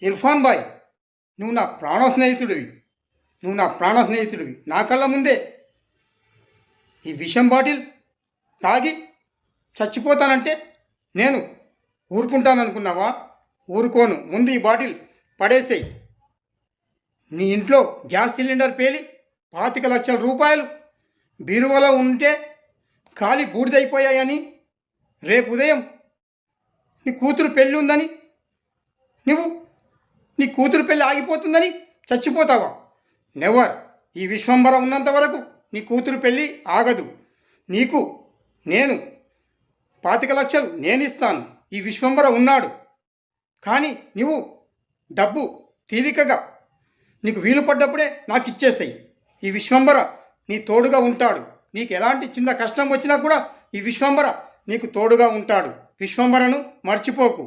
Irfan bye, నువ్వు నా ప్రాణ స్నేహితుడివి. నా కళ్ళ ముందే ఈ విషం బాటిల్ తాగి చచ్చిపోతానంటే నేను ఊరుకుంటాననుకున్నావా? ఊరుకోను. ముందు ఈ బాటిల్ పడేసేయి. నీ ఇంట్లో గ్యాస్ సిలిండర్ పేలి 25 లక్షల రూపాయలు బీరువాలో ఉంటే ఖాళీ బూడిదైపోయాయని, రేపు ఉదయం నీ కూతురు పెళ్ళి ఉందని, నీ కూతురు పెళ్ళి ఆగిపోతుందని చచ్చిపోతావా? నెవర్. ఈ విశ్వంబర ఉన్నంత వరకు నీ కూతురు పెళ్ళి ఆగదు. నీకు నేను 25 లక్షలు నేనిస్తాను. ఈ విశ్వంబర ఉన్నాడు. కానీ నువ్వు డబ్బు తీరికగా నీకు వీలు పడ్డప్పుడే నాకు ఇచ్చేసాయి. ఈ విశ్వంబర నీ తోడుగా ఉంటాడు. నీకు ఎలాంటి చిన్న కష్టం వచ్చినా కూడా ఈ విశ్వంబర నీకు తోడుగా ఉంటాడు. విశ్వంబరను మర్చిపోకు.